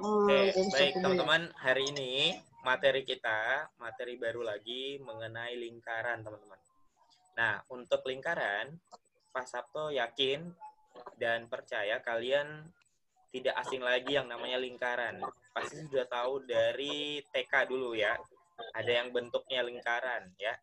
Oke, baik teman-teman, hari ini materi kita, materi baru lagi mengenai lingkaran, teman-teman. Nah, untuk lingkaran, Pak Sabto yakin dan percaya kalian tidak asing lagi yang namanya lingkaran. Pasti sudah tahu dari TK dulu ya. Ada yang bentuknya lingkaran ya.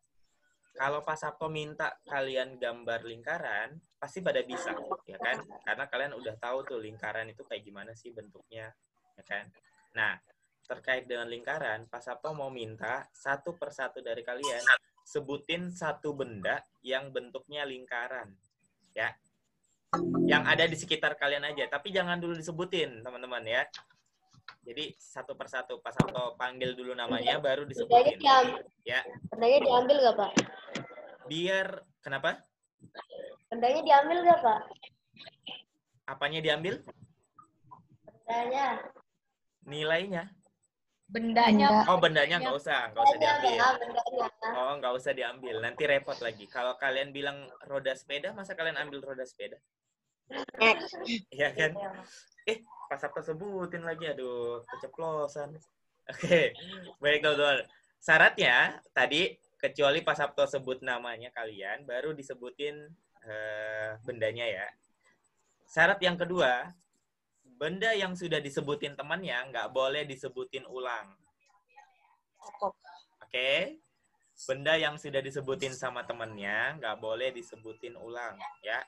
Kalau Pak Sabto minta kalian gambar lingkaran, pasti pada bisa, ya kan? Karena kalian udah tahu tuh lingkaran itu kayak gimana sih bentuknya, ya kan? Nah, terkait dengan lingkaran, Pak Sabto mau minta satu persatu dari kalian sebutin satu benda yang bentuknya lingkaran, ya. Yang ada di sekitar kalian aja, tapi jangan dulu disebutin, teman-teman ya. Jadi satu persatu Pak Sabto panggil dulu namanya, baru disebutin. Ya. Bendanya diambil nggak, Pak? Biar kenapa? Bendanya diambil nggak, Pak? Apanya diambil? Bendanya. Nilainya. Bendanya. Oh, bendanya nggak usah diambil. Bendanya. Oh, nggak usah diambil. Nanti repot lagi. Kalau kalian bilang roda sepeda, masa kalian ambil roda sepeda? Iya kan? Pas Sabto sebutin lagi. Aduh, keceplosan. Oke, baik teman-teman. Syaratnya tadi, kecuali Pak Sabto sebut namanya kalian, baru disebutin bendanya ya. Syarat yang kedua, benda yang sudah disebutin temannya nggak boleh disebutin ulang. Oke? Benda yang sudah disebutin sama temannya nggak boleh disebutin ulang, ya.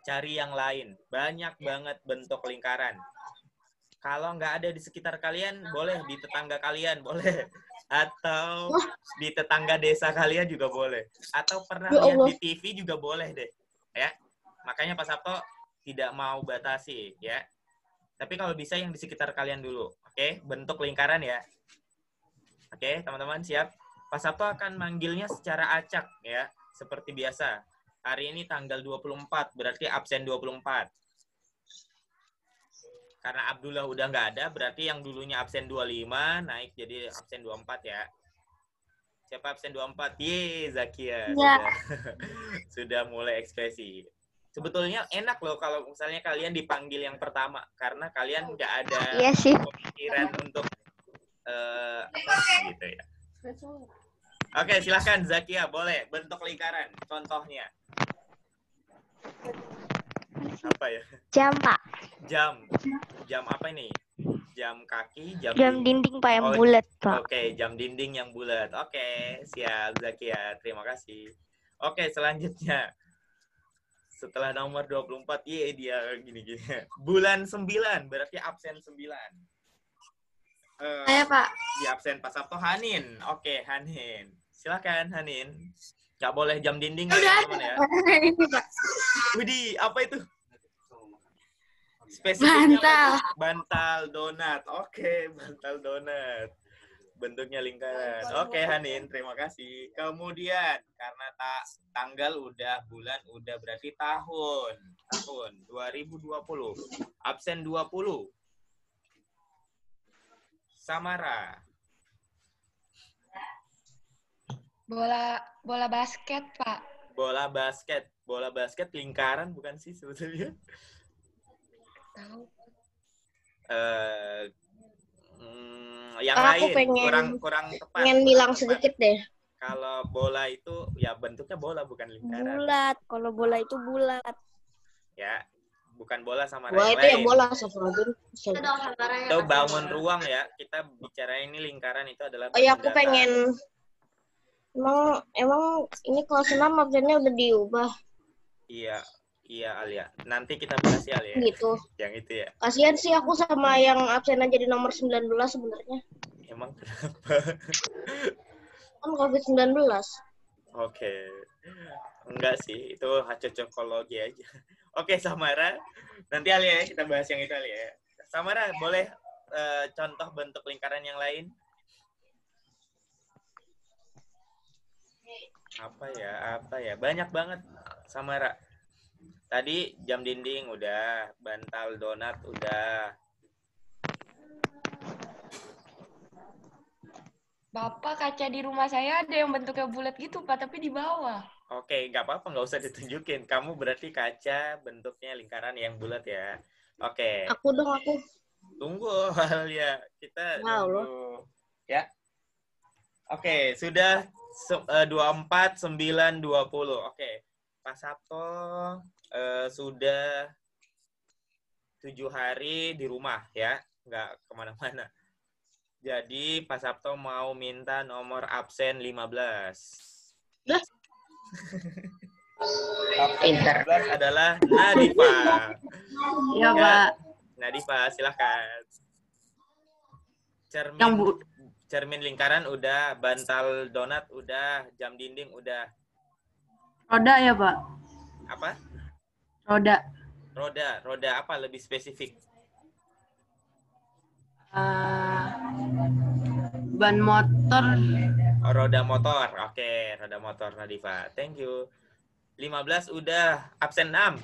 Cari yang lain. Banyak banget bentuk lingkaran. Kalau nggak ada di sekitar kalian, boleh di tetangga kalian, boleh. Atau di tetangga desa kalian juga boleh. Atau pernah lihat di TV juga boleh deh, ya. Makanya Pak Sabto tidak mau batasi, ya. Tapi kalau bisa yang di sekitar kalian dulu, oke? Bentuk lingkaran ya. Oke, teman-teman siap? Pak Sabto akan manggilnya secara acak, ya. Seperti biasa. Hari ini tanggal 24, berarti absen 24. Karena Abdullah udah nggak ada, berarti yang dulunya absen 25, naik jadi absen 24 ya. Siapa absen 24? Yeay, Zakia. Ya. Sudah mulai ekspresi. Sebetulnya enak loh kalau misalnya kalian dipanggil yang pertama, karena kalian nggak ada pemikiran untuk gitu ya. Oke, silahkan Zakia, boleh bentuk lingkaran, contohnya. Apa ya? Jam, Pak. Jam apa ini? Jam kaki, jam dinding Pak, yang bulat, Pak. Oke, jam dinding yang bulat. Oke, siap Zakia. Terima kasih. Oke, selanjutnya. Setelah nomor 24, dia gini-gini. Bulan 9, berarti absen 9. Saya, Pak. Di absen Pak Sabto, Hanin. Oke, Hanin. Silakan, Hanin. Nggak boleh jam dinding, teman-teman ya. Widih, apa itu? Spesifiknya bantal donat. Oke, bantal donat. Bentuknya lingkaran. Oke, Hanin, terima kasih. Kemudian, karena tanggal udah, bulan udah, berarti tahun 2020. Absen 20. Samara. Bola basket, Pak. Bola basket lingkaran bukan sih sebetulnya? Tahu. Yang aku lain kurang tepat. Pengen bilang sedikit deh. Kalau bola itu ya bentuknya bola bukan lingkaran. Bulat. Kalau bola itu bulat. Ya, bukan bola sama bola yang itu lain. Ya bola sama Itu bangun ruang ya. Kita bicara ini lingkaran itu adalah. Oh ya, aku pengen. Emang ini kelas 6 absennya udah diubah. Iya Alia. Nanti kita bahas ya Alia. Gitu. Yang itu ya. Kasihan sih aku sama yang absen aja di nomor 19 sebenarnya. Emang kenapa? Kan COVID-19. Oke. Enggak sih, itu cocokologi aja. Oke, Samara. Nanti Alia kita bahas yang itu Alia. Samara, boleh contoh bentuk lingkaran yang lain? Apa ya? Banyak banget, Samara. Tadi jam dinding udah, bantal donat udah. Bapak, kaca di rumah saya ada yang bentuknya bulat gitu, Pak, tapi di bawah. Oke, nggak apa-apa, nggak usah ditunjukin. Kamu berarti kaca bentuknya lingkaran yang bulat ya. Oke. Aku. Tunggu ya, kita Ya Allah. tunggu. Ya. Oke, sudah 24, 9, 20. Oke. Pak Sabto sudah 7 hari di rumah ya, nggak kemana-mana. Jadi Pak Sabto mau minta nomor absen 15. Lah. Absen 15 adalah Nadifa. Iya, Pak. Nadifa, silahkan. Cermin lingkaran udah, bantal donat udah, jam dinding udah. Roda ya, Pak? Apa? Roda. Roda apa lebih spesifik? Ban motor. Oh, roda motor. Oke, roda motor Nadifa. Thank you. 15 udah, absen 6.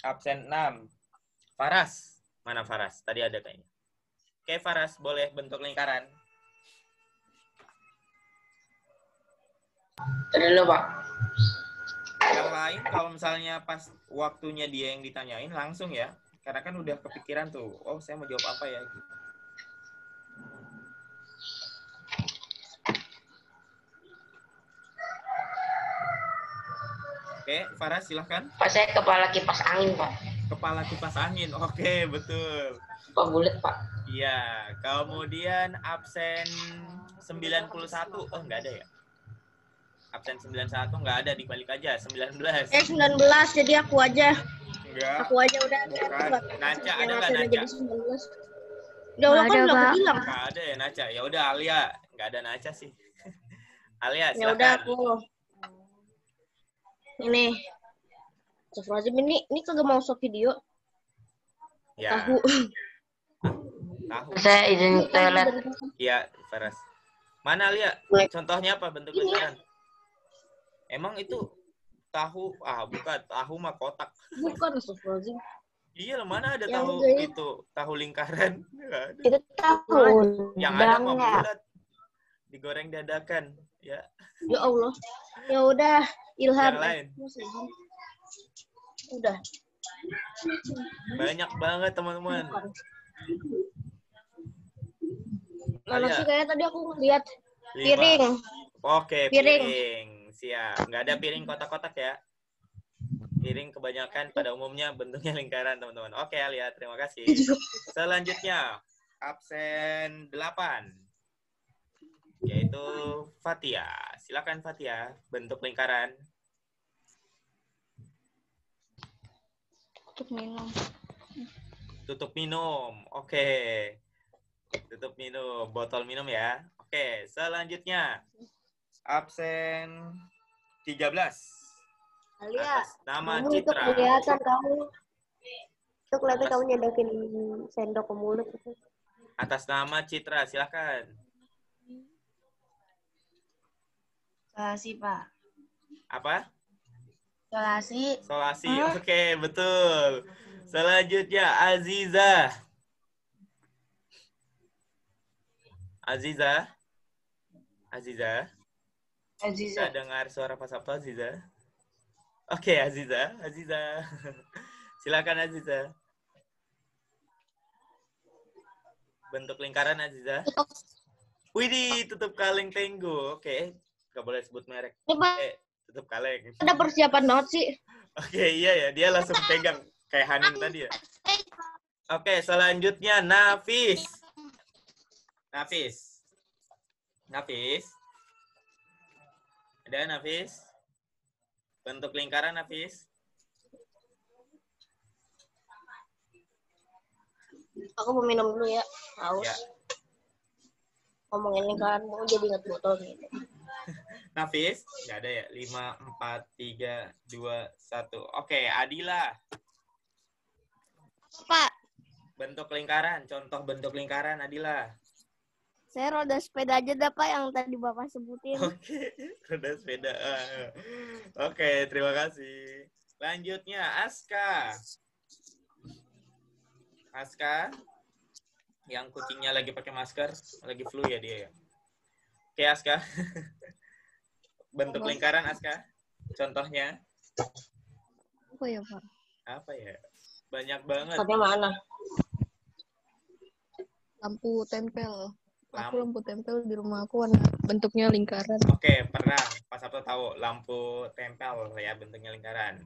Absen 6. Faras. Mana Faras? Tadi ada kayaknya. Oke, Faras, boleh bentuk lingkaran. Dulu, Pak. Yang lain kalau misalnya pas waktunya dia yang ditanyain langsung ya. Karena kan udah kepikiran tuh. Oh, saya mau jawab apa ya? Oke, Faras silahkan. Pak, saya kepala kipas angin, Pak. Kepala kipas angin. Oke, betul. Pak bulat, Pak. Iya, kemudian absen 91. Oh, nggak ada ya? Absen 91 nggak ada, dibalik aja. 19. 19, jadi aku aja. Enggak. Aku aja udah. Bukan. Naca, ada nggak absen Naca? jadi 19. Ya Allah, kan udah aku bilang. Nggak ada ya Naca. Ya udah Alia, nggak ada Naca sih. Alia, Ya udah silakan. aku. Ini. Astagfirullahaladzim, ini kagak mau stop video. Ya. Tahu. Tahu. Saya izin toilet. Iya, Faras. Mana Alia? Contohnya apa bentuk lingkaran? Emang itu tahu? Ah, bukan. Tahu mah kotak. Bukan, astagfirullahaladzim. Iya, lah, mana ada Yang tahu jahit. itu? Tahu lingkaran? Nggak ada. Itu tahu. Yang ada mah bulat. Digoreng dadakan. Ya. Ya Allah. Ya udah, Ilham. Yang lain. Udah. Banyak banget teman-teman. Mana Alia. sih kayak tadi aku ngeliat 5. piring. Oke, Piring. piring. Siap. Nggak ada piring kotak-kotak ya. Piring kebanyakan pada umumnya bentuknya lingkaran, teman-teman. Oke, Alia. Terima kasih. Selanjutnya, absen 8. Yaitu Fatia. Silakan Fatia, bentuk lingkaran. Untuk minum. Tutup minum. Oke. Tutup minum. Botol minum ya. Oke, selanjutnya. Absen 13. Alia, Atas nama kamu itu Citra. kelihatan kamu. Itu kelihatan kamu nyedokin sendok ke mulut. Atas nama Citra, silakan. Solasi, Pak. Apa? Solasi. Solasi. Oke, betul. Selanjutnya Aziza. Aziza. Aziza. Bisa dengar suara Pak Sabto, Aziza? Oke, Aziza. Aziza. Silakan Aziza. Bentuk lingkaran Aziza. Widih, tutup kaleng Tenggo. Oke, nggak boleh sebut merek. Ini Pak, Tutup kaleng. ada persiapan banget sih. Oke, iya ya. Dia langsung pegang. Kayak Hanin tadi ya. Oke, selanjutnya Nafis. Nafis. Nafis. Ada Nafis? Bentuk lingkaran Nafis. Aku mau minum dulu ya. Haus. Ya. Ngomongin lingkaran mau jadi inget botol gitu. Nafis? Nggak ada ya? 5, 4, 3, 2, 1. Oke, Adila. Pak, Bentuk lingkaran. Contoh bentuk lingkaran Adila. saya roda sepeda aja dah Pak yang tadi Bapak sebutin. Oke, roda sepeda. Oke, terima kasih. Lanjutnya Aska. Aska, yang kucingnya lagi pakai masker, lagi flu ya dia ya. Oke Aska, bentuk lingkaran Aska. Contohnya Apa ya Pak? apa ya? Banyak banget. Katanya mana? lampu tempel. Aku Lampu. lampu tempel di rumah aku warna bentuknya lingkaran. Oke, pernah. Pak Sabto tahu lampu tempel ya bentuknya lingkaran.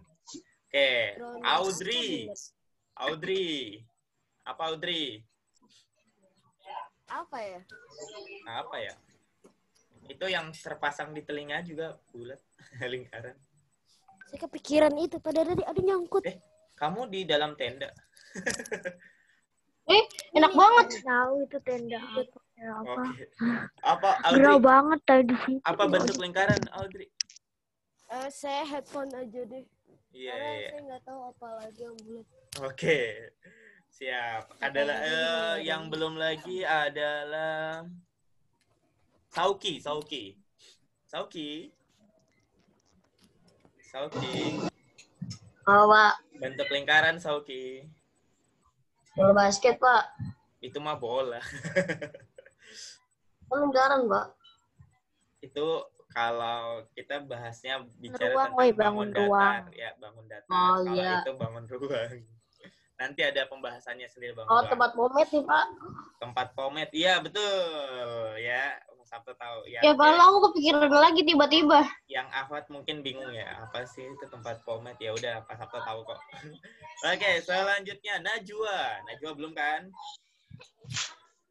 Oke, Audrey. Audrey. Apa Audrey? Apa ya? Apa ya? Itu yang terpasang di telinga juga bulat lingkaran. Saya kepikiran itu pada tadi ada nyangkut. Kamu di dalam tenda. Enak banget. Tahu itu tenda apa? Ya, apa? Oke. Apa Gerau Audrey? banget tadi sih. Apa bentuk lingkaran Audrey? Saya headphone aja deh. Iya, Karena iya. saya nggak tahu apa lagi yang bulat. Oke. Siap. Adalah yang belum lagi adalah Sauki. Oh, Pak. Bentuk lingkaran Sauki. Bola basket, Pak. Itu mah bola. Lingkaran, Pak. Itu kalau kita bahasnya bicara Ruang, tentang woy, bangun bangun datar, ruang. ya bangun datar. Oh, Kalau iya. itu bangun ruang. Nanti ada pembahasannya sendiri bangun Oh, ruang. tempat pomet nih, Pak. Tempat pomet, iya betul. Ya, Mas Sabto tahu. Ya, Ya, Pak, aku kepikiran lagi tiba-tiba. yang Ahmad mungkin bingung ya, apa sih itu tempat pomet? Ya udah, Pak Sabto tahu kok. Oke, selanjutnya Najwa. Najwa belum kan?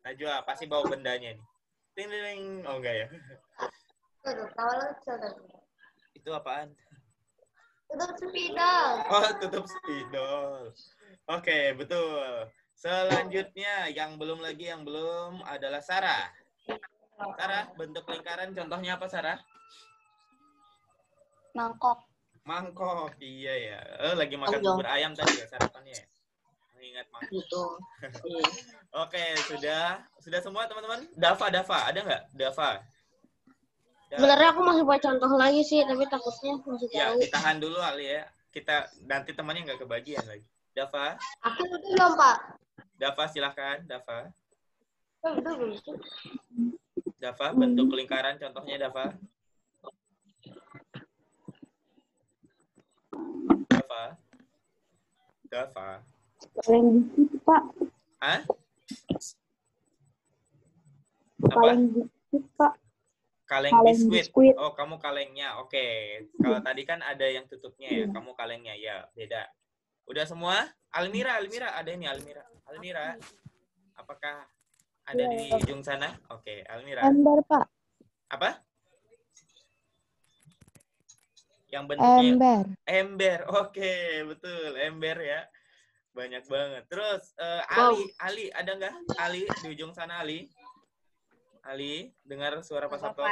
Najwa pasti bawa bendanya nih. Ting ting, ting. Oh enggak ya? Itu apaan? Tutup spidol. Oh, tutup spidol. Oke, betul. Selanjutnya yang belum adalah Sarah. Sarah, bentuk lingkaran contohnya apa, Sarah? Mangkok. Mangkok. Iya ya. Lagi makan Dong. bubur ayam tadi ya sarapannya ya? Mengingat mangkok. Gitu. Oke, sudah semua teman-teman? Dava, ada nggak? Dava. Sebenarnya aku masih buat contoh lagi sih, tapi takutnya masih Ya, jauh. ditahan dulu Ali ya. Kita nanti temannya nggak kebagian lagi. Dava, Aku itu belum, Pak. Dava silahkan. Dava, Belum. Dava bentuk lingkaran contohnya Dava. Dava. Kaleng biskuit, Pak. Hah? Kaleng Apa? biskuit, Pak. Kaleng Kaleng biskuit. biskuit. Oh, kamu kalengnya. Oke. Kalau tadi kan ada yang tutupnya ya. Kamu kalengnya. Ya, beda. Udah semua? Almira, ada ini Almira. Almira, apakah ada di ujung sana? Oke, Almira. Ember, Pak. Apa? Yang bentuknya Ember. ember. Oke, betul. Ember ya. Banyak banget. Terus Ali ada nggak? Ali di ujung sana Ali. Ali, dengar suara Pak Sabto?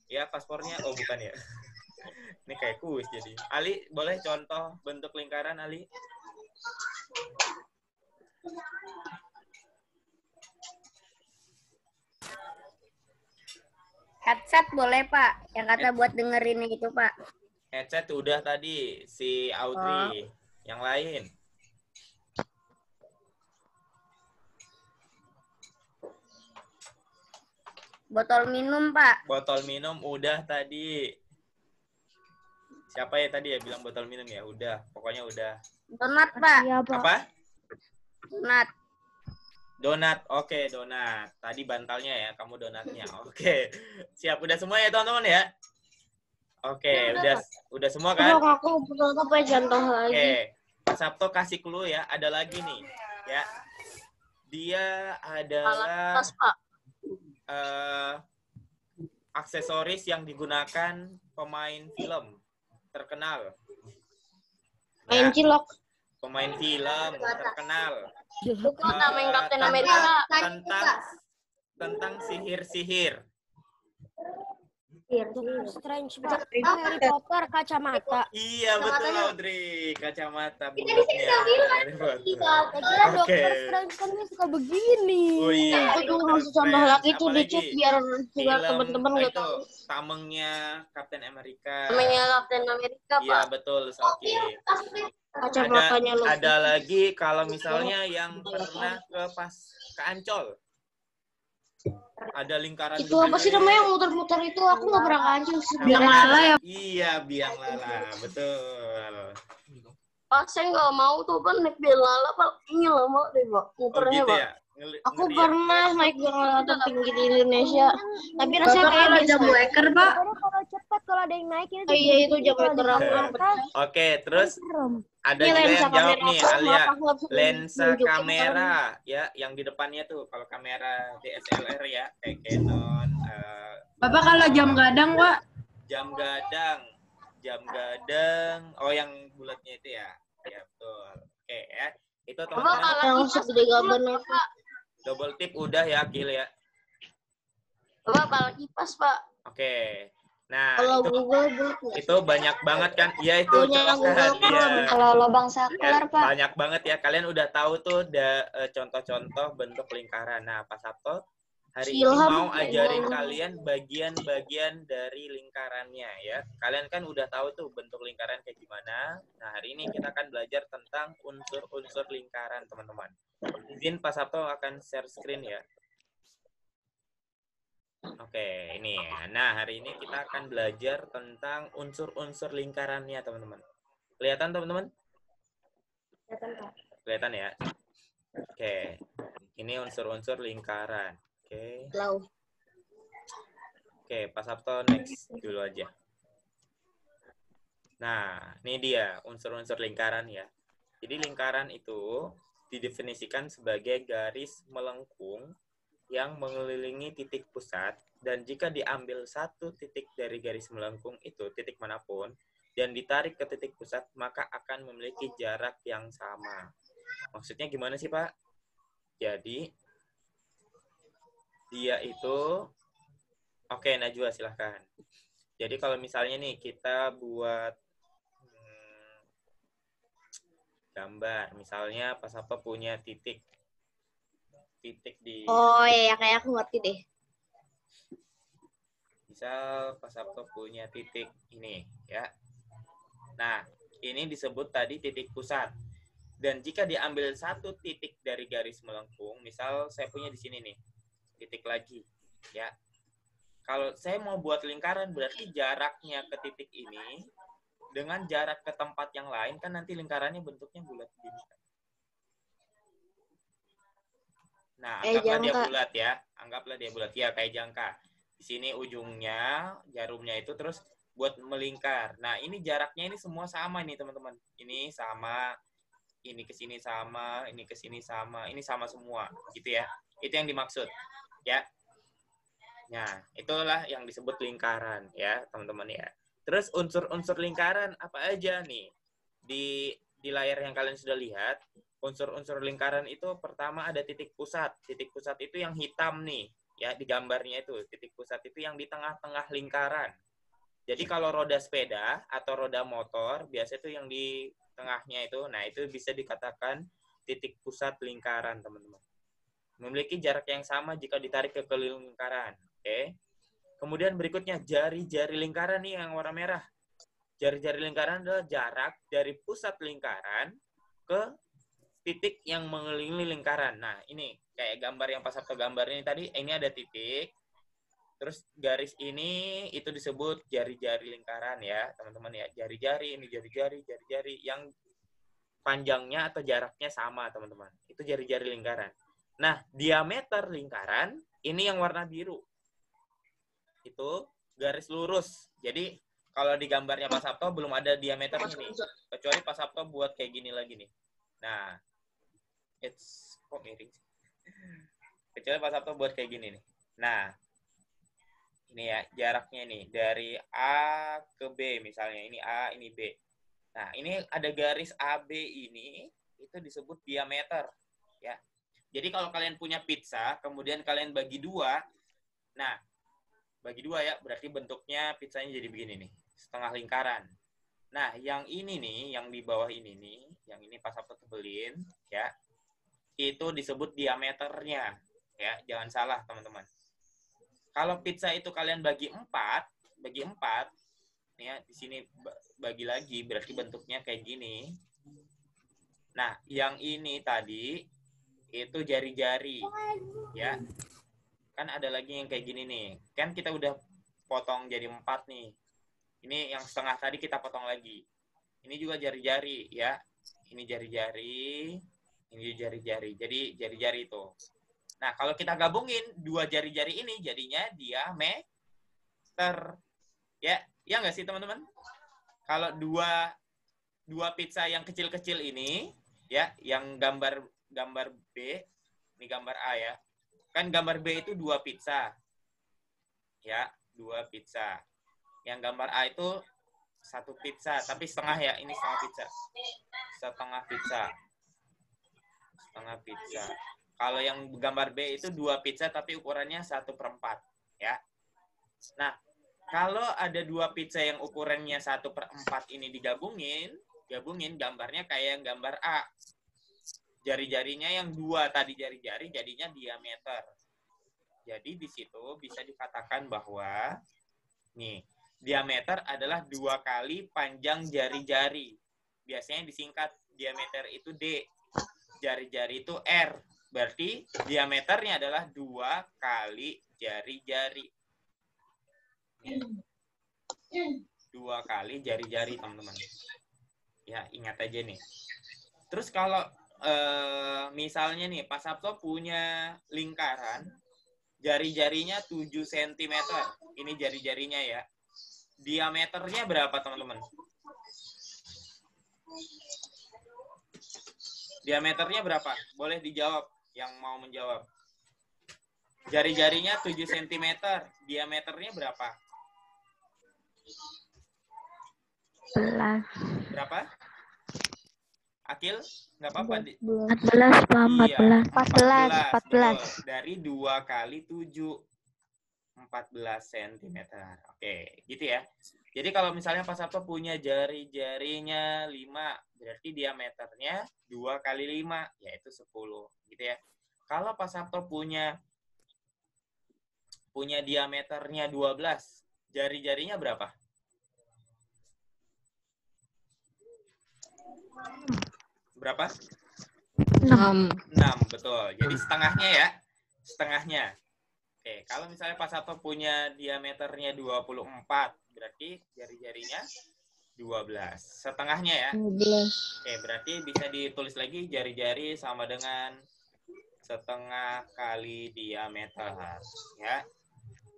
Ya, paspornya. Oh, bukan ya. Ini kayak kuis jadi. Ali, boleh contoh bentuk lingkaran Ali? Headset boleh, Pak. Yang kata buat dengerin itu, Pak. Headset udah tadi si Audrey. Yang lain. Botol minum, Pak. Botol minum udah tadi. Siapa ya tadi ya bilang botol minum ya? Udah, pokoknya udah. Donat, Pak. Iya, Pak. Apa? Donat. Donat. Oke, donat. Tadi bantalnya ya, kamu donatnya. Oke. Siap, udah semua ya teman-teman ya? Oke, udah semua kan? Kalau aku betul apa contoh lagi. Oke. Pak Sabto kasih clue ya, ada lagi nih. Ya. Dia adalah Tas, Pak. aksesoris yang digunakan pemain film terkenal. Main Ya, cilok. pemain film terkenal. Bukan main Captain America. Tentang sihir-sihir. Doctor Strange, Pak. Harry Potter, kacamata. Iya betul Audrey, kacamata bulatnya. Harry Potter. Saya kira Oke. Doctor Strange kan dia suka begini. Oh iya. Aku tuh Doctor harus contoh Strange. lagi tuh di Apalagi chat biar film teman-teman nggak itu, tahu. tamengnya Captain America. Namanya Captain America, Iya Pak. betul, Soki. Kacamatanya lo. Ada lagi kalau misalnya yang pernah ke Ancol. Ada lingkaran Itu apa sih gede. namanya yang muter-muter itu? Aku nggak pernah kancing sih. Biang lala ya. Iya, biang lala, betul. Pak, saya nggak mau tuh kan naik biang lala, Pak. Ini lama deh, Pak. Oh Muternya, gitu Pak. ya. Aku ngeri ya? pernah naik gunung tertinggi di Indonesia. Tapi rasanya Bapak kayak kalau biasa. jam waker, Pak. Kalau cepat kalau ada yang naikin Oh iya itu jam waker aku. Oke, terus ada Ini juga lensa yang jawab kamera nih, aku, Alia. maaf, aku nggak bisa Lensa nunjukin kamera ya, yang di depannya tuh kalau kamera DSLR ya, kayak Canon, Bapak kalau jam gadang, Pak. jam gadang. Oh, yang bulatnya itu ya. Ya, betul. Oke ya. Itu teman-teman yang segede gaban aku. double tip udah ya, Gil ya. Bapak kalau kipas Pak. Oke. Nah, Kalau itu Google bulat nggak? itu banyak banget kan. Ya itu Punya contohkan Google ya. Chrome. Kalau lubang saklar, Ya, Pak. banyak banget ya. Kalian udah tahu tuh contoh-contoh bentuk lingkaran. Nah, Pak Sabto hari ini Silham. mau ajarin kalian bagian-bagian dari lingkarannya ya. Kalian kan udah tahu tuh bentuk lingkaran kayak gimana. Nah, hari ini kita akan belajar tentang unsur-unsur lingkaran, teman-teman. Izin Pak Sabto akan share screen ya. Oke, ini ya. Nah, hari ini kita akan belajar tentang unsur-unsur lingkarannya, teman-teman. Kelihatan, teman-teman? Kelihatan ya? Oke. Ini unsur-unsur lingkaran. Oke. Lau. Oke, Pak Sabto next dulu aja. Nah, ini dia unsur-unsur lingkaran ya. Jadi lingkaran itu didefinisikan sebagai garis melengkung yang mengelilingi titik pusat, dan jika diambil satu titik dari garis melengkung itu, titik manapun, dan ditarik ke titik pusat, maka akan memiliki jarak yang sama. Maksudnya gimana sih, Pak? Jadi, dia itu, oke, Najwa silahkan. Jadi kalau misalnya nih, kita buat gambar, misalnya pas apa punya titik di... Oh iya kayak aku ngerti deh. Misal Pak Sabto punya titik ini ya. Nah, ini disebut tadi titik pusat. Dan jika diambil satu titik dari garis melengkung, misal saya punya di sini nih, titik lagi ya. Kalau saya mau buat lingkaran, berarti jaraknya ke titik ini dengan jarak ke tempat yang lain kan nanti lingkarannya bentuknya bulat gini. Nah, anggaplah dia bulat ya. Anggaplah dia bulat ya, kayak jangka. Di sini ujungnya, jarumnya itu terus buat melingkar. Nah, ini jaraknya ini semua sama nih, teman-teman. Ini sama, ini ke sini sama, ini ke sini sama, ini sama semua, gitu ya. Itu yang dimaksud, ya. Nah, itulah yang disebut lingkaran ya, teman-teman ya. Terus unsur-unsur lingkaran apa aja nih? Di layar yang kalian sudah lihat, unsur-unsur lingkaran itu pertama ada titik pusat. Titik pusat itu yang hitam nih, ya di gambarnya itu. Titik pusat itu yang di tengah-tengah lingkaran. Jadi kalau roda sepeda atau roda motor, biasanya itu yang di tengahnya itu, nah itu bisa dikatakan titik pusat lingkaran, teman-teman. Memiliki jarak yang sama jika ditarik ke keliling lingkaran. Oke. Kemudian berikutnya jari-jari lingkaran nih yang warna merah. Jari-jari lingkaran adalah jarak dari pusat lingkaran ke titik yang mengelilingi lingkaran. Nah, ini kayak gambar yang Pak Sabto gambar ini tadi, ini ada titik. Terus garis ini itu disebut jari-jari lingkaran ya, teman-teman ya. Jari-jari, ini jari-jari yang panjangnya atau jaraknya sama, teman-teman. Itu jari-jari lingkaran. Nah, diameter lingkaran ini yang warna biru. Itu garis lurus. Jadi kalau di gambarnya Pak Sabto belum ada diameter ini, kecuali Pak Sabto buat kayak gini lagi nih. Nah, kok miring sih? Kecuali Pak Sabto buat kayak gini nih. Nah, ini ya jaraknya nih dari A ke B misalnya. Ini A, ini B. Nah, ini ada garis AB ini, itu disebut diameter. Ya. Jadi kalau kalian punya pizza, kemudian kalian bagi dua, nah, bagi dua ya, berarti bentuknya pizzanya jadi begini nih, setengah lingkaran. Nah, yang ini nih, yang di bawah ini nih, yang ini Pak Sabto tebelin, ya, itu disebut diameternya, ya, jangan salah teman-teman. Kalau pizza itu kalian bagi empat, ya, di sini bagi lagi, berarti bentuknya kayak gini. Nah, yang ini tadi itu jari-jari, ya. Kan ada lagi yang kayak gini nih. Kan kita udah potong jadi 4 nih. Ini yang setengah tadi kita potong lagi. Ini juga jari-jari ya. Ini jari-jari, ini jari-jari. Jadi jari-jari itu. Nah, kalau kita gabungin dua jari-jari ini jadinya diameter. Ya, ya nggak sih teman-teman? Kalau dua pizza yang kecil-kecil ini, ya, yang gambar B, ini gambar A ya. Kan gambar B itu 2 pizza. Ya, 2 pizza. Yang gambar A itu 1 pizza, tapi setengah ya, ini setengah pizza. Setengah pizza. Setengah pizza. Kalau yang gambar B itu 2 pizza tapi ukurannya 1/4 ya. Nah, kalau ada 2 pizza yang ukurannya 1/4 ini digabungin gambarnya kayak yang gambar A. Jari-jarinya yang 2 tadi jari-jari jadinya diameter. Jadi di situ bisa dikatakan bahwa nih, diameter adalah 2 kali panjang jari-jari. Biasanya disingkat diameter itu D. Jari-jari itu R. Berarti diameternya adalah 2 kali jari-jari. 2 kali jari-jari, teman-teman. Ya, ingat aja nih. Terus kalau misalnya nih, Pak Sabto punya lingkaran, jari-jarinya 7 cm. Ini jari-jarinya ya. Diameternya berapa, teman-teman? Diameternya berapa? Boleh dijawab yang mau menjawab. Jari-jarinya 7 cm. Diameternya berapa? 11. Berapa? Akil? Nggak apa-apa. 14, Pak. Iya, 14. betul. Dari 2 kali 7. 14 cm. Oke, gitu ya. Jadi kalau misalnya Pak Sabto punya jari-jarinya 5, berarti diameternya 2 kali 5, yaitu 10. Gitu ya. Kalau Pak Sabto punya diameternya 12, jari-jarinya berapa? Berapa? 6. 6, betul. Jadi setengahnya ya. Setengahnya. Oke, kalau misalnya Pak Sabto punya diameternya 24, berarti jari-jarinya 12. Setengahnya ya. 12. Oke, berarti bisa ditulis lagi jari-jari sama dengan setengah kali diameter. Ya.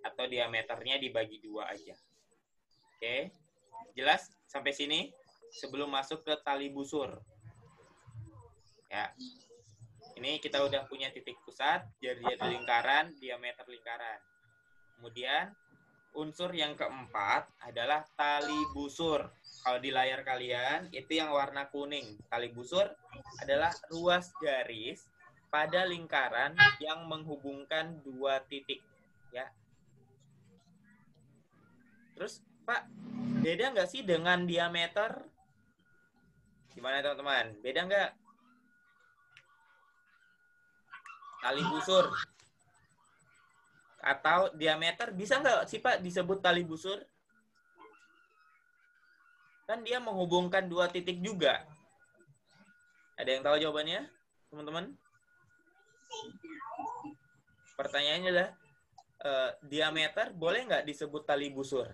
Atau diameternya dibagi 2 aja. Oke. Jelas sampai sini? Sebelum masuk ke tali busur. Ya. Ini kita udah punya titik pusat, jari-jari lingkaran, diameter lingkaran. Kemudian unsur yang keempat adalah tali busur. Kalau di layar kalian itu yang warna kuning. Tali busur adalah ruas garis pada lingkaran yang menghubungkan 2 titik. Ya. Terus Pak, beda nggak sih dengan diameter? Gimana teman-teman? Beda nggak? Tali busur atau diameter bisa nggak sih Pak disebut tali busur? Kan dia menghubungkan 2 titik juga. Ada yang tahu jawabannya, teman-teman? Pertanyaannya adalah diameter boleh nggak disebut tali busur?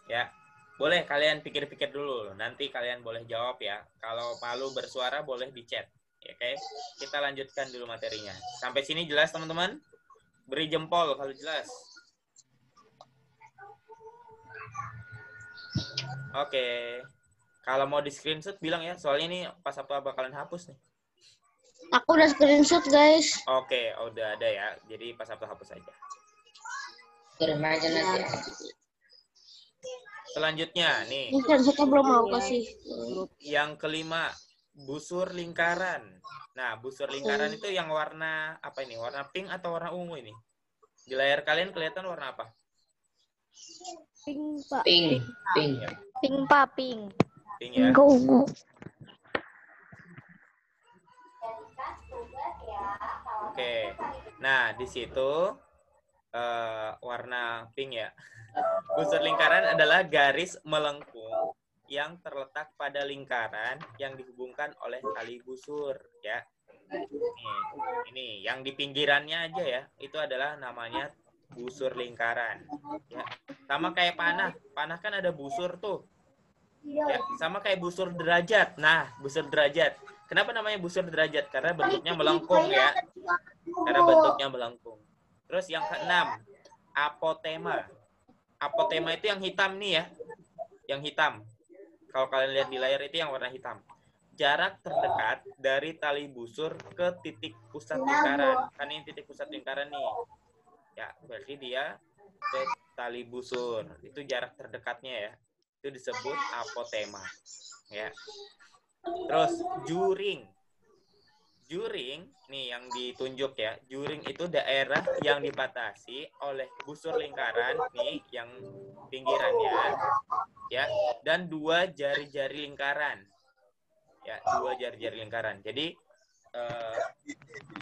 Ya. Boleh kalian pikir-pikir dulu, nanti kalian boleh jawab ya. Kalau malu bersuara boleh di chat. Oke, kita lanjutkan dulu materinya. Sampai sini jelas teman-teman? Beri jempol kalau jelas. Oke. Kalau mau di screenshot bilang ya, soalnya ini pas apa bakalan hapus nih. Aku udah screenshot, guys. Oke, udah ada ya. Jadi pas apa hapus aja. Kirim aja nanti. Selanjutnya nih. Ini screenshotnya belum mau kasih. Yang kelima, busur lingkaran. Nah, busur lingkaran itu yang warna apa ini? Warna pink atau warna ungu ini? Di layar kalian kelihatan warna apa? Pink, Pak. Pink. Pink, Pak. Pink. Pink ya. Pink ungu. Oke. Nah, di situ warna pink ya. Busur lingkaran adalah garis melengkung yang terletak pada lingkaran yang dihubungkan oleh tali busur ya. Ini yang di pinggirannya aja ya. Itu adalah namanya busur lingkaran ya. Sama kayak panah. Panah kan ada busur tuh. Ya, sama kayak busur derajat. Nah, busur derajat. Kenapa namanya busur derajat? Karena bentuknya melengkung ya. Karena bentuknya melengkung. Terus yang keenam, apotema. Apotema itu yang hitam nih ya. Yang hitam. Kalau kalian lihat di layar itu yang warna hitam. Jarak terdekat dari tali busur ke titik pusat lingkaran. Kan ini titik pusat lingkaran nih. Ya, berarti dia ke tali busur. Itu jarak terdekatnya ya. Itu disebut apotema. Ya. Terus juring. Juring, nih yang ditunjuk ya. Juring itu daerah yang dibatasi oleh busur lingkaran, nih yang pinggirannya, ya, dan dua jari-jari lingkaran. Ya, dua jari-jari lingkaran. Jadi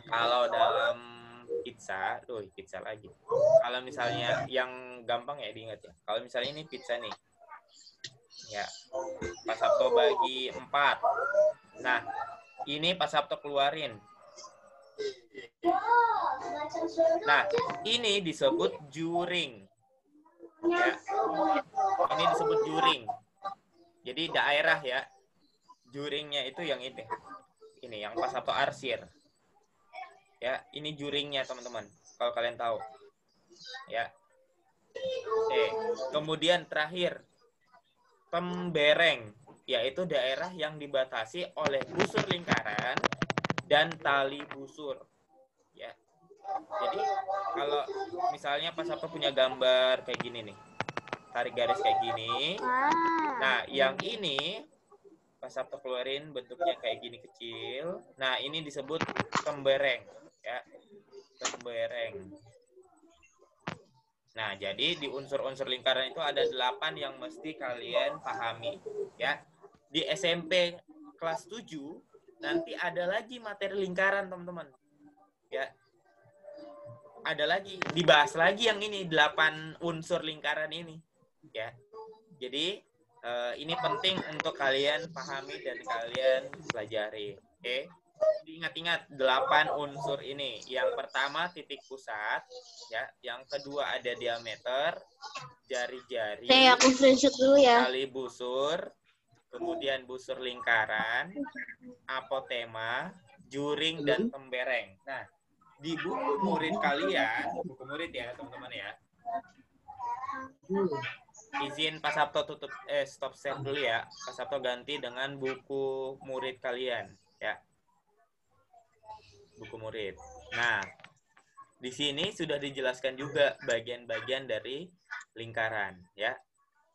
kalau dalam pizza, pizza lagi. Kalau misalnya yang gampang ya diingat ya. Kalau misalnya ini pizza nih, ya, Pak Sabto bagi 4. Nah, ini Pak Sabto keluarin. Nah, ini disebut juring. Ya. Ini disebut juring. Jadi daerah ya. Juringnya itu yang ini. Ini yang Pak Sabto arsir. Ya, ini juringnya teman-teman. Kalau kalian tahu. Ya. Oke. Kemudian terakhir, pembereng, yaitu daerah yang dibatasi oleh busur lingkaran dan tali busur. Ya. Jadi kalau misalnya Pak Sabto punya gambar kayak gini nih, tarik garis kayak gini. Nah, yang ini Pak Sabto keluarin bentuknya kayak gini kecil. Nah, ini disebut pembereng, ya. Pembereng. Nah, jadi di unsur-unsur lingkaran itu ada 8 yang mesti kalian pahami, ya. Di SMP kelas 7 nanti ada lagi materi lingkaran, teman-teman. Ya. Ada lagi, dibahas lagi yang ini 8 unsur lingkaran ini, ya. Jadi ini penting untuk kalian pahami dan kalian pelajari, oke? Ingat-ingat 8 unsur ini. Yang pertama titik pusat, ya. Yang kedua ada diameter, jari-jari, Aku screenshot dulu ya. tali busur, kemudian busur lingkaran, apotema, juring, dan pembereng. Nah, di buku murid kalian, buku murid ya teman-teman ya. Izin Pak Sabto stop share dulu ya. Pak Sabto ganti dengan buku murid kalian, ya. Buku murid. Nah, di sini sudah dijelaskan juga bagian-bagian dari lingkaran, ya.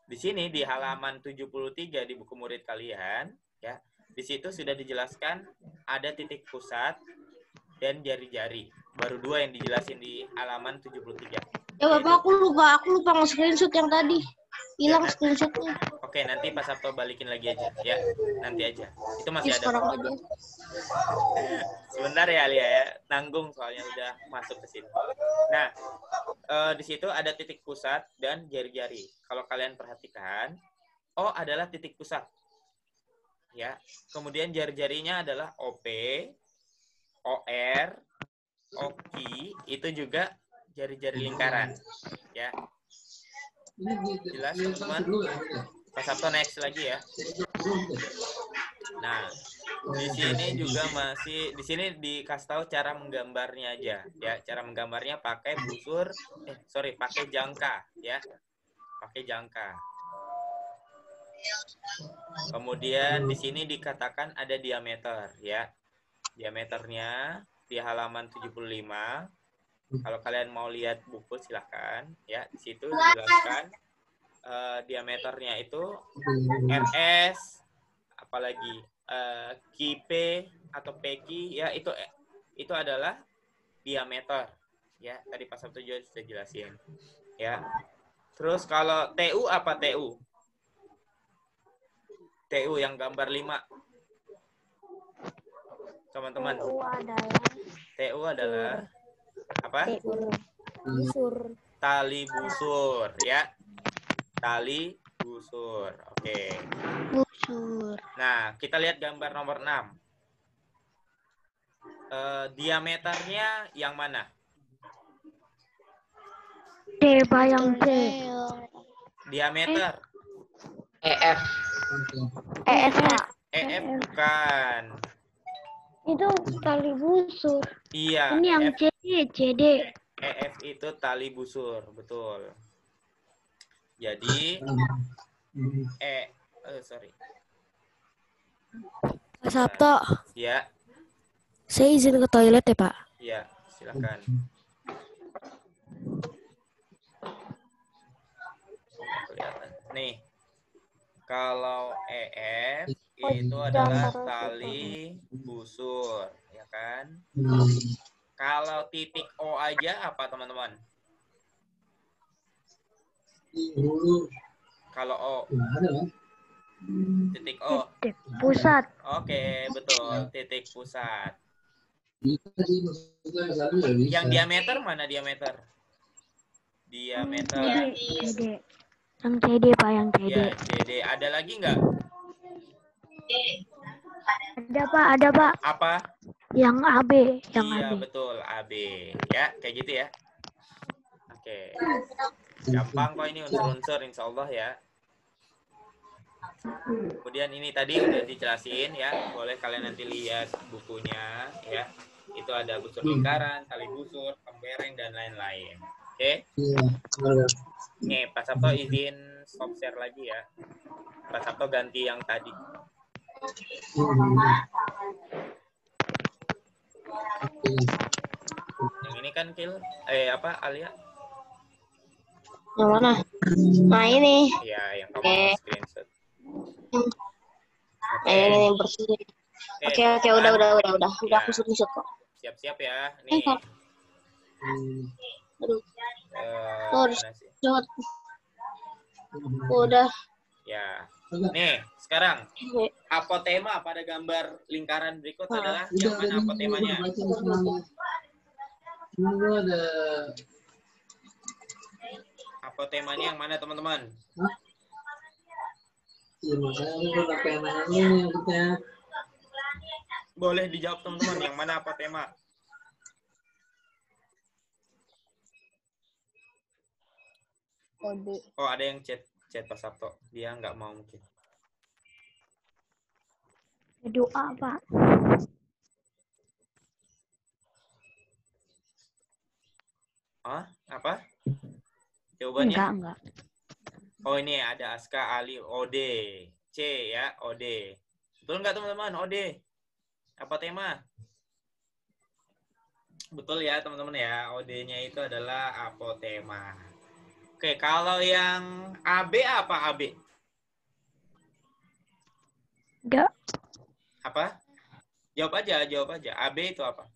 Di sini di halaman 73 di buku murid kalian, ya. Di situ sudah dijelaskan ada titik pusat dan jari-jari. Baru 2 yang dijelasin di halaman 73. Ya Bapak, aku lupa nge-screenshot yang tadi. Hilang screenshotnya. Oke, nanti Pak Sabto balikin lagi aja, ya. Nanti aja. Itu masih ada. Sekarang aja. Sebentar ya Alia ya. Nanggung soalnya udah masuk ke sini. Nah, di situ ada titik pusat dan jari-jari. Kalau kalian perhatikan, O adalah titik pusat. Ya. Kemudian jari-jarinya adalah OP, OR, OKI, itu juga jari-jari lingkaran. Ya. Jelas teman-teman? Pak Sabto next lagi ya. Nah, di sini juga di sini dikasih tahu cara menggambarnya aja, ya. Cara menggambarnya pakai pakai jangka, ya. Pakai jangka. Kemudian di sini dikatakan ada diameter, ya. Diameternya di halaman 75. Kalau kalian mau lihat buku silahkan, ya. Di situ dijelaskan diameternya itu RS, apalagi KP atau PQ, ya, itu adalah diameter, ya. Tadi Pak Sabto juga sudah jelasin, ya. Terus kalau TU apa TU? TU yang gambar 5. Teman-teman. TU adalah apa? Busur. Tali busur, ya. Tali busur. Oke. Busur. Nah, kita lihat gambar nomor 6. Diameternya yang mana? D, bayang D. Diameter. EF. ES, Pak. EF bukan. Itu tali busur. Iya, Ini yang EF, CD. EF itu tali busur, betul. Jadi sorry. Pak Sabto, Ya, saya izin ke toilet ya, Pak. ya, silakan. Kelihatan. Nih, kalau EF itu adalah tali busur, ya kan? Kalau titik O aja apa, teman-teman? Kalau O. Titik O. Pusat. Oke, betul. Titik pusat. Yang diameter mana diameter? Diameter. CD. Yang CD, Pak, yang CD. Ya, CD. Ada lagi nggak? Ada, Pak. Apa? Yang AB, Iya, betul. AB. Ya, kayak gitu ya. Oke. Gampang kok ini unsur-unsur, insya Allah ya. Kemudian ini tadi udah dijelasin ya. Boleh kalian nanti lihat bukunya ya. Itu ada busur lingkaran, tali busur, tembereng, dan lain-lain. Oke? Nih, Pak Sabto izin stop share lagi ya. Pak Sabto ganti yang tadi. Yang ini kan Alia? Yang mana? Nah ini. Iya, yang kamu screenshot. Ini yang bersih. Oke, udah aku screenshot kok. Siap-siap ya. Nih. Aduh. Mana sih? Udah. Ya. Nih, sekarang apotema pada gambar lingkaran berikut adalah yang mana apotemanya? Apotemanya yang mana, teman-teman? Boleh dijawab, teman-teman. Yang mana apotema? Oh, ada yang chat Pak Sabto. Dia nggak mau mungkin. Doa, Pak. Apa? Jawabannya? Enggak. Oh, ini ada Aska, Ali, Ode. C ya, Ode. Betul nggak, teman-teman? Ode. Apotema? Betul ya, teman-teman ya. Ode-nya itu adalah apotema. Oke, kalau yang AB apa AB? Enggak. Apa? Jawab aja. AB itu apa?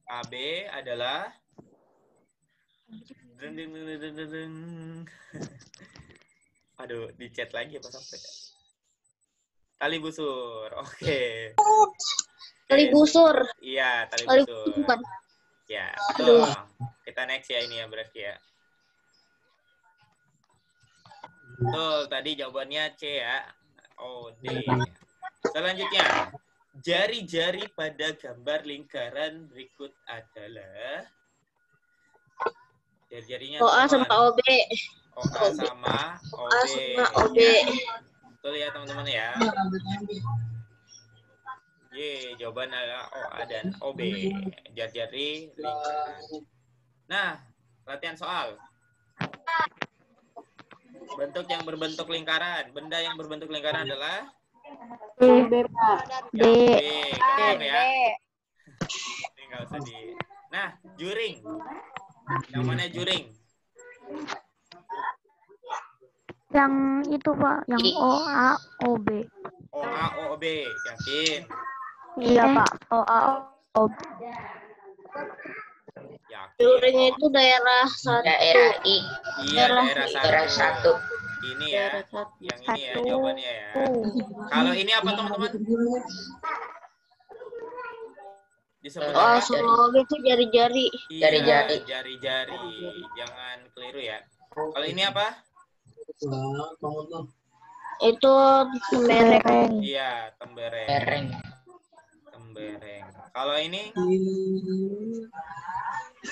AB adalah aduh, di chat lagi apa sampai? Tali busur. Oke. Tali busur. Iya, tali busur. Ya, betul. Kita next ya ini ya berarti ya. Betul, tadi jawabannya C ya. Oh, D. Selanjutnya, jari-jari pada gambar lingkaran berikut adalah jari-jarinya OA sama OB. OA sama OB. OA sama OB. Betul ya, teman-teman ya. Jawaban adalah OA dan OB. Jari-jari lingkaran. Nah, latihan soal. Bentuk yang berbentuk lingkaran. Benda yang berbentuk lingkaran adalah B, Pak. D. Gampang ya. Ini nggak usah di. Nah, juring. Yang mana juring? Yang itu, Pak. Yang OA, OB. OA, OB. Yakin? Iya, Pak. OA, OB. Yakin. Juring itu daerah 1. Daerah I. Iya, daerah 1. 1. Ini ya. Yang ini ya jawabannya ya. Kalau ini apa, teman-teman? Disebut apa? Semua OB itu jari-jari. Iya, jari-jari. Jangan keliru ya. Kalau ini apa? Itu tembereng. Iya, tembereng. Bereng. Tembereng. Kalau ini?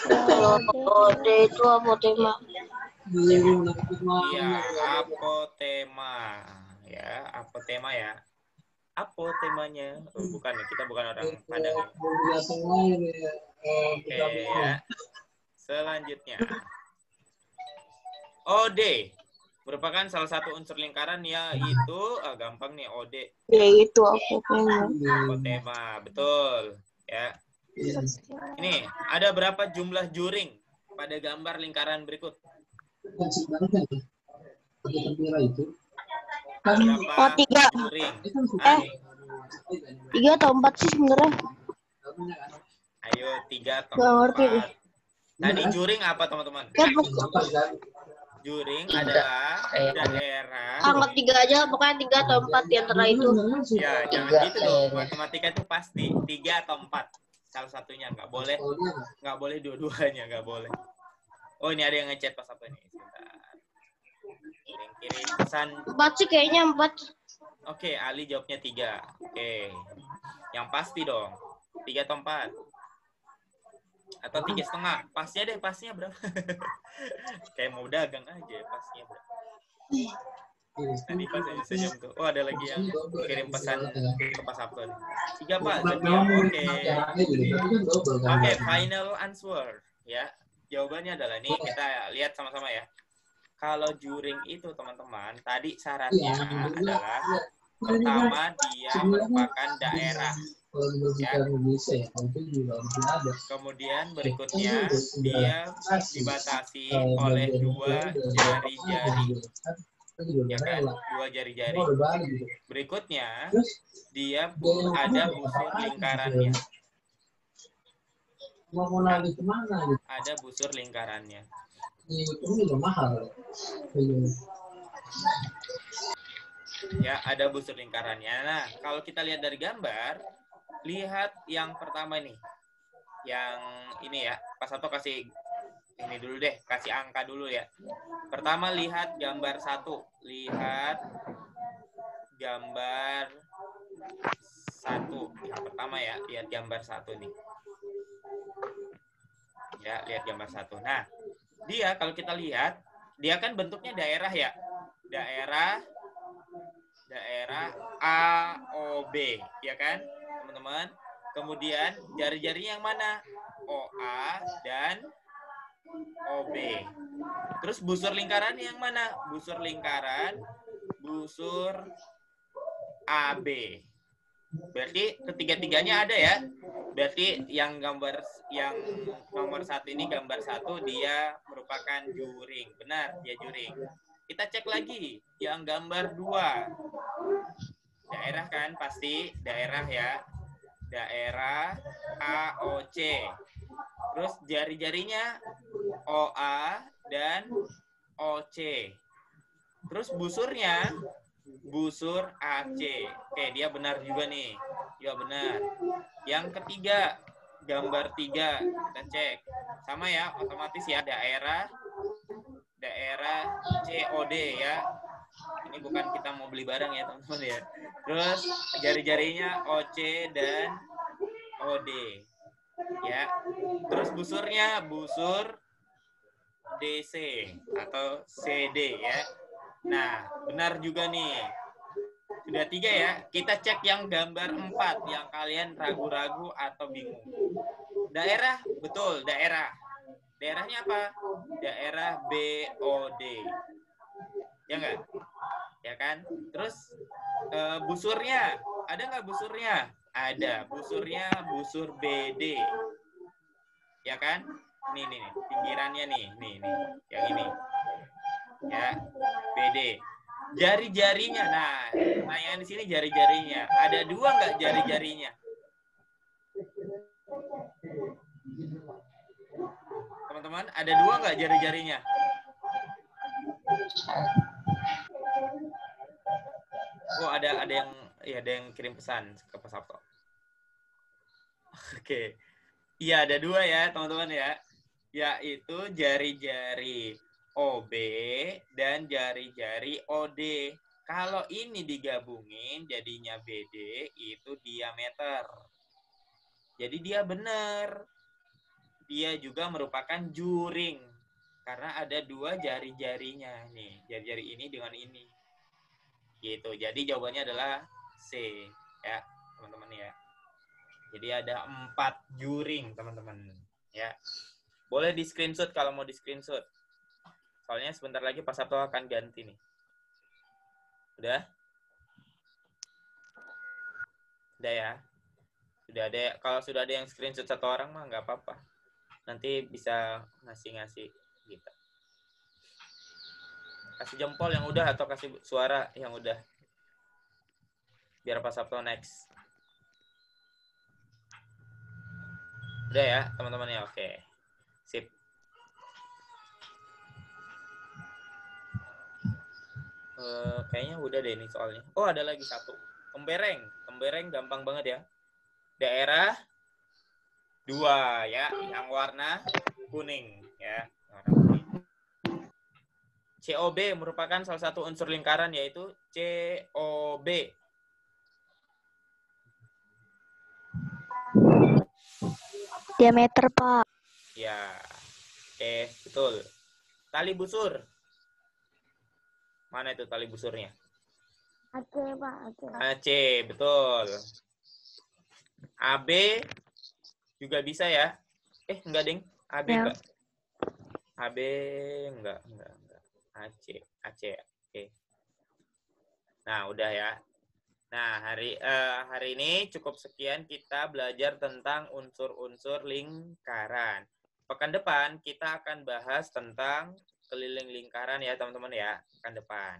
Kalau OD itu apotema. Iya, apotema. Ya, apotema ya. Apotemanya. Oh, bukan, kita bukan orang Padang ini. Oke, ya. Selanjutnya. OD merupakan salah satu unsur lingkaran yaitu gampang nih OD. Ya itu apotema. Apotema, betul. Ya. Ini ada berapa jumlah juring pada gambar lingkaran berikut? Berapa Oh, 3. juring? Hah? 3 atau 4 sih sebenarnya. Ayo 3 atau Nggak ngerti 4. Tadi juring apa teman-teman? Kan Juring adalah daerah. Angkat 3 aja, pokoknya 3 atau 4 di antara itu. Ya, jangan gitu dong. Matematika itu pasti 3 atau 4. Salah satunya nggak boleh dua-duanya, nggak boleh. Oh, ini ada yang ngechat pas apa nih? Sebentar. Kirim pesan. 4 sih kayaknya 4. Oke, Ali jawabnya 3. Oke. Yang pasti dong. 3 atau 4? Atau 3,5? Pasnya deh, pasnya berapa? Kayak mau dagang aja, pasnya berapa? Tadi pas aja sejam tuh. Oh, ada lagi yang kirim pesan ke Pak Sabto. 3, Pak. Oke. Oke, final answer. Ya, jawabannya adalah ini. Kita lihat sama-sama ya. Kalau juring itu, teman-teman, tadi syaratnya adalah pertama dia merupakan daerah. Ya. Kemudian berikutnya dia dibatasi oleh 2 jari-jari. Ya kan? 2 jari-jari. Berikutnya dia ada busur lingkarannya. Ada busur lingkarannya. Ya, ada busur lingkarannya. Nah, kalau kita lihat dari gambar, lihat yang pertama nih. Yang ini ya, Pak Sato kasih ini dulu deh, kasih angka dulu ya. Pertama lihat gambar 1. Lihat gambar 1. Yang pertama ya, lihat gambar 1 nih. Ya, lihat gambar 1. Nah, dia kalau kita lihat, dia kan bentuknya daerah ya. Daerah AOB, ya kan, teman-teman? Kemudian jari-jarinya yang mana? OA dan OB. Terus busur lingkaran yang mana? Busur lingkaran, busur AB. Berarti ketiga-tiganya ada ya. Berarti yang nomor 1 ini, gambar 1, dia merupakan juring. Benar, dia juring. Kita cek lagi yang gambar 2. Daerah kan pasti daerah ya. Daerah AOC. Terus jari-jarinya OA dan OC. Terus busurnya busur AC. Oke, dia benar juga nih. Dia benar. Yang ketiga, gambar 3. Kita cek. Sama ya, otomatis ya, daerah COD ya. Ini bukan kita mau beli barang ya, teman-teman ya. Terus jari-jarinya OC dan OD. Ya. Terus busurnya busur DC atau CD ya. Nah, benar juga nih. Sudah 3 ya. Kita cek yang gambar 4 yang kalian ragu-ragu atau bingung. Daerah, betul, daerah. Daerahnya apa? Daerah BOD. Ya enggak? Ya kan? Terus busurnya, ada nggak busurnya? Ada. Busurnya busur BD. Ya kan? Nih, pinggirannya nih. Yang ini. Ya, BD. Jari-jarinya. Nah, pertanyaan di sini jari-jarinya. Ada 2 nggak jari-jarinya? Teman-teman, ada 2 nggak jari-jarinya? Oh, ada yang kirim pesan ke Pak Sabto. Oke. Iya, ada 2 ya, teman-teman ya. Yaitu jari-jari OB dan jari-jari OD. Kalau ini digabungin jadinya BD, itu diameter. Jadi dia benar. Dia juga merupakan juring. Karena ada dua jari-jarinya nih, jari-jari ini dengan ini. Gitu. Jadi jawabannya adalah C ya, teman-teman ya. Jadi ada 4 juring, teman-teman ya. Boleh di screenshot kalau mau di screenshot. Soalnya sebentar lagi Pak Sabto akan ganti nih. Udah? Udah ya? Sudah ada. Kalau sudah ada yang screenshot 1 orang mah nggak apa-apa. Nanti bisa ngasih-ngasih gitu. Kasih jempol yang udah atau kasih suara yang udah. Biar Pak Sabto next. Udah ya, teman-teman ya. Oke. Sip. Kayaknya udah deh ini soalnya. Oh, ada lagi satu. Tembereng. Tembereng gampang banget ya. Daerah 2 ya, yang warna kuning ya. Warna kuning. COB merupakan salah satu unsur lingkaran, yaitu COB. Diameter, Pak. Ya. Oke, betul. Tali busur. Mana itu tali busurnya? Aceh, Pak. AC, betul. AB juga bisa ya. Enggak, Ding. AB Ya. enggak. AB enggak. AC. Oke. Nah, udah ya. Nah, hari ini cukup sekian kita belajar tentang unsur-unsur lingkaran. Pekan depan kita akan bahas tentang keliling lingkaran ya, teman-teman ya. Pekan depan.